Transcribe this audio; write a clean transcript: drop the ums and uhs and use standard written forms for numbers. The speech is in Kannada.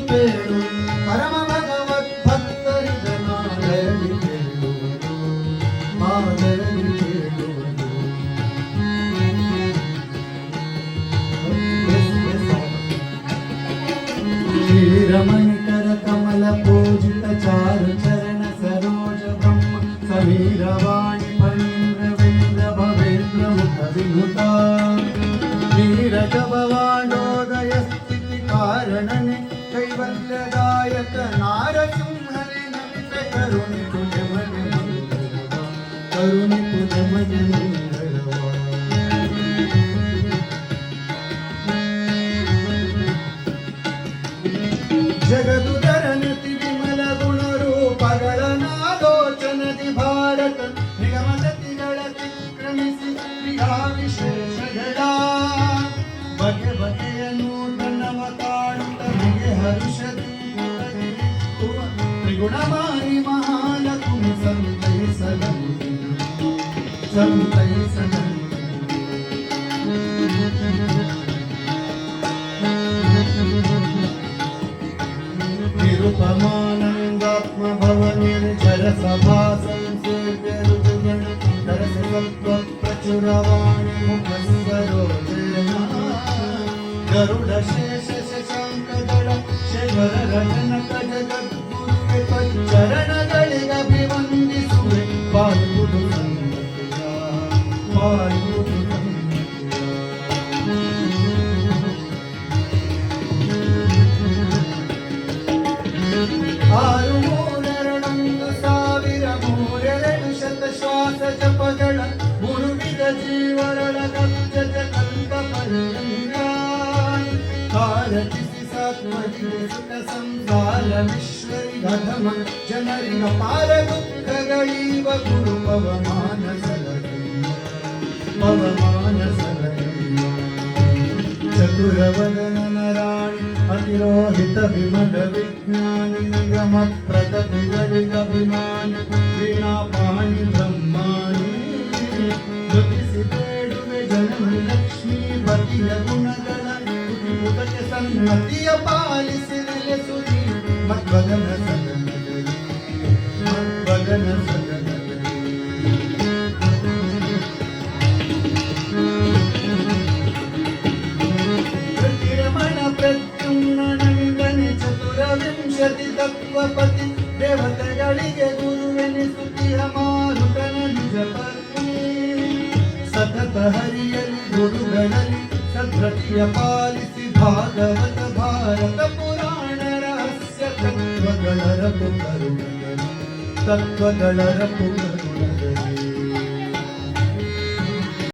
ಕೇಳು ಪರಮ ಭಗವತ್ ಭಕ್ತರಿಗೆ ಮಾದರಿ ಕೇಳುವುದು ಮಾದರಿ ಕೇಳುವುದು. ಶ್ರೀರಮಣಿಕರ ಕಮಲ ಪೂಜಿತ ಚಾರು ಚರಣ ಸರೋಜ ಬ್ರಹ್ಮ ಸಮೀರವಾಣಿ ಫಣೀಂದ್ರವೇಂದ್ರ ಭವೇಂದ್ರ ಮುಖ ವಿನುತ ನೀರಜಭವಾಂಡೋದಯ ಸ್ಥಿತಿ ಕಾರಣನೆ ಕೈವಲ್ಯದಾಯಕ ನಾರಸಿಂಹನೆ ನಮಿತ ಕರುಣಿ ತುಜ ಮನೆ ಮಂಗಳವ ಕರುಣಿ ತುಜ ಮನೆ ಮಂಗಳವ. ಜಗದುದರನತಿ ವಿಮಲ ಗುಣರೂಪಗಳ ನಾಲೋಚನದಿ ಭಾರತ ನಿಗಮಗತಿಗಳ ತಿಕ್ರಮಿಸಿ ಕ್ರಿಯಾ ವಿಶೇಷಗಳ ಬಗೆ ಬಗೆಯ ನೂತನವ ಕಾಣುತ್ತ ಮಿಗೆ ಹರುಷದಿ ತ್ರಿಗುಣಮಾರಿ ಮಹಾಲಕ್ಷ್ಮಿ ಸಂತೈಸಲು ಸಂತೈಸಲು. ನಿರುಪಮಾನಂದಾತ್ಮ ಭವ ನಿರ್ಜರ ಸಭಾ ಸಂಸೇವ್ಯ ಋತುಗಣ ಕರಸ ಸತ್ವ ಪ್ರಚುರವಾಣಿ ಮುಖ ಸರೋಜನ ಗರುಡ ಶೇಷ ಶಶಾಂಕದಳ ಶೇಖರ ರಜನಕ ಜಗದ್ಗುರುವೆ ಚರಣಗಳಿಗಭಿವಂದಿಸುವೆ ಪಾಲ್ಗುಡು ಸಂಗತಿಯ ಪಾಲ್ಗುಡು ಆರು ಮೂರೆರಡೊಂದು ಸಾವಿರ ಮೂರೆರಡು ಶತ ಶ್ವಾಸ ಜಪಗಳ ಮುರುಗಿದ ಜೀವರಳ ಗಬ್ಜಜ ಕಲ್ಪ ಪರ್ಯಂತ ಕಾರಚಿಸಿ ಸಾತ್ವರಿಗೆ ಸುಖ ಸಂಸಾರ ವಿಶ್ವರಿ ಗಧಮ ಜನರಿಗ ಪಾರ ದುಃಖಗಳೀವ ಗುರು ಪವಮಾನ ಸಲಹೆಯ ಪವಮಾನ ಸಲಹೆಯ. ಚತುರವದನ ರಾಣಿ ಅತಿರೋಹಿತ ವಿಮಲ ವಿಜ್ಞಾನಿ ನಿಗಮ ಪ್ರಗತಿಗಳಿಗಭಿಮಾನಿ ವೀಣಾಪಾಣಿ ಬ್ರಹ್ಮಾಣಿ ನುತಿಸಿ ಬೇಡುವೆ ಜನನಿ ಲಕ್ಷ್ಮೀ ಪತಿಯ ಗುಣಗಳ ಮುಖಕ್ಕೆ ಸನ್ನತಿಯ ಪಾಲಿಸಿ ನೆಲೆಸುತ್ತಿ ಮದ್ವಗನ ಸದನದಲ್ಲಿ ಮದ್ವಗನ ಸದನದಲ್ಲಿ. ಪ್ರದ್ಯುಮ್ನಂದನೆ ಚತುರವಿಂಶತಿ ತತ್ವಪತಿ ದೇವತೆಗಳಿಗೆ ಗುರುವೆನಿಸುತ್ತಿಹ ಮಾರುತನ ನಿಜ ಪತ್ನಿ ಸತತ ಹರಿಯಲಿ ಗುರುಗಳಲ್ಲಿ ಸದ್ರತಿಯ ಪಾಲಿಸಿ ಭಾಗವತ ಭಾರತ ಪುರಾಣ ರಹಸ್ಯ ತತ್ವಗಳ ರಪು ಕರುಣದಲ್ಲಿ ತತ್ವಗಳ ರಪು ಕರುಣದಲ್ಲಿ.